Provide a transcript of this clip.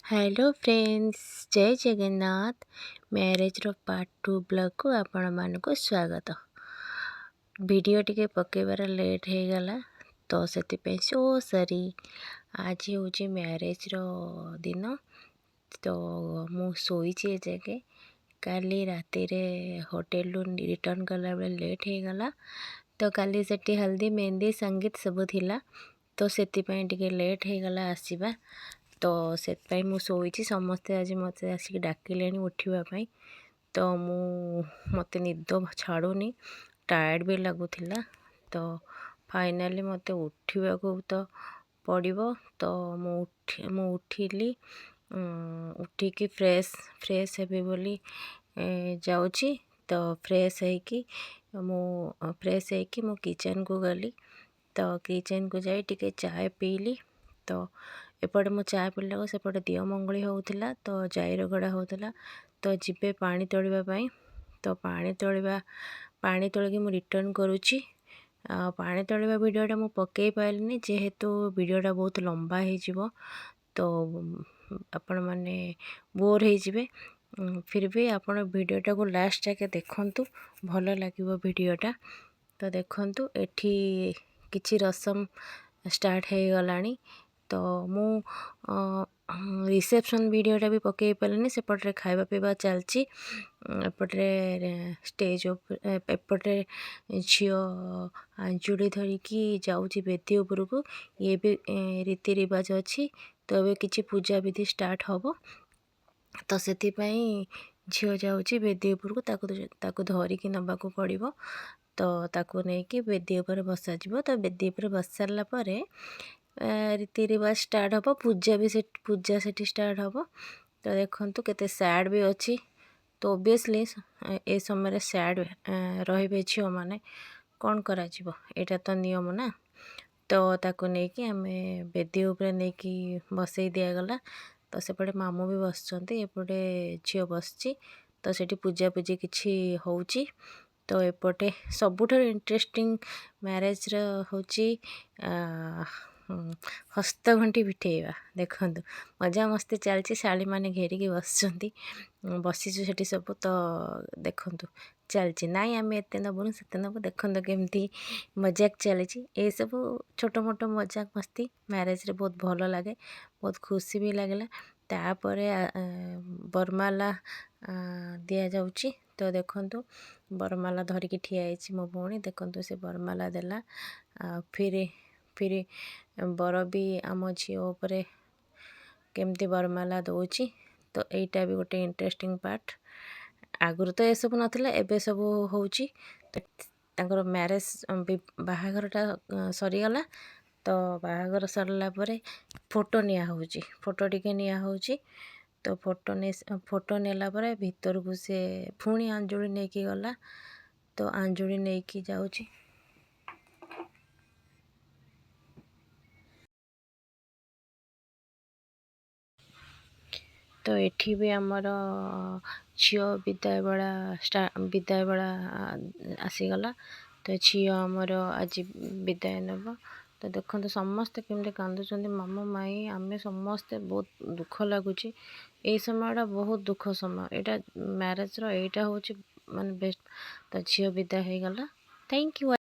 Hello friends, जय Jagannath. Marriage रो part 2 blog को आपण मानक स्वागत। वीडियो टिके पकेबार लेट हो गला तो से सो सॉरी। आज हूँ मैरेज रो दिन, तो मु शोचे जगह काली राति रे होटल रिटर्न कला बेले लेट हो गला। तो काली सेठी हल्दी मेहंदी संगीत सब थिला, तो से लेट हो गला आसीबा। तो से मुझे समस्ते आज मत आसिक डाकिले उठापी, तो मत निद छाड़ूनी, टायर्ड भी लगुला। तो फाइनाली मत उठा तो पड़ो। तो मु उठिली, उठिकी फ्रेश हेबी बोली जाऊँगी। तो फ्रेश होकी मु किचन को गली। तो किचन को जाई टिके चाय पीली। तो एपटे मो चाय पीला सेपटे दियो मंगली होता, तो जाई रगड़ा होता। तो जीवे पानी तोड़ापी, तो पानी तोलिकी मु रिटर्न करुच्ची। पानी तोड़ा वीडियोटा मु पकई पाइलिनी जेहेतु वीडियोटा बहुत लंबा हो, तो आपण मैंने बोर हो। फिर भी आपण वीडियोटा को लास्ट जाके देखंतु, भल लगिवो वीडियोटा। तो देखंतु एठी किछि रसम स्टार्ट हो गलानी। तो मु रिसेप्शन वीडियोटा भी पकई पारिनी, सेपटे खाइबा पीवा चलची। एपटे स्टेज एपटे झील आंजुड़ी धरिकी जाऊँगी बेदी उपरकू। ये भी रीति रिवाज अच्छी। तो ये किसी पूजा विधि स्टार्ट हम, तो से झील जाऊँगी बेदी उपरकू, ताकू धरिकी नबाकू पड़ो। तो ताकू नहीं बेदी उपर बसा जीवो। तो बेदी उपर बस सारा पर रीति रिवाज स्टार्ट हम, पूजा से स्टार्ट हम। तो देखंतु केते सैड भी अच्छी। तो ओबियसली ए समय सैड रे झील मैंने कौन करा जीवो, एटा तो नियम ना। तो ताकू नहीं आम बेदी उपरे नहीं बसई दिगला। तो सेपटे मामू भी बसचंती, एपटे झील बसची। तो सेठी पूजा पूजी किछि होउची। तो एपटे सबुठार इंटरेस्टिंग मैरेज होची हस्तघंटी फिटेवा। देखंतु मजा मस्ती चलची, शाली माने घेरिकी बसचंती, बसीचु सेठी सब। तो देखंतु चलची नाई आम एते नबुनु सेते नबु। देखंतु केमती मजाक चलची। ए सब छोटो मोटो मजाक मस्ती मैरेज रे बहुत भल लगे, बहुत खुशी भी लगला। तापरे बरमाला दिया जाउची। तो देखंतु बरमाला धरिकी ठिया होइची मो भौणी। देखंतु से बरमाला देला। फिर बर भी आम झील उपरे केमती बरमाला दौची। तो यहीटा भी गोटे इंटरेस्टिंग पार्ट। आगुरी तो ये सब नथिला, एबे सब होउची। तो मैरेज बाहाघरटा सरीगला। तो बाहाघर सरला परे फोटो निया होउची, फोटो टिके निया होउची। तो फोटो नेला परे भीतर को से पुणी आंजुड़ी नेकी गला। तो आंजुड़ी नेकी जाउची। तो एठी भी आमर झील विदाय बेला आसीगला। तो झील आमर आज विदाय नब। तो देखो समस्ते केमती कांदुचंदी, मामू माई आमे समस्ते बहुत दुख लगुच। ये समय बहुत दुख समय, यहाँ मैरेज रो एटा होची माने बेस्ट। तो झील विदाय हो गला। Thank you.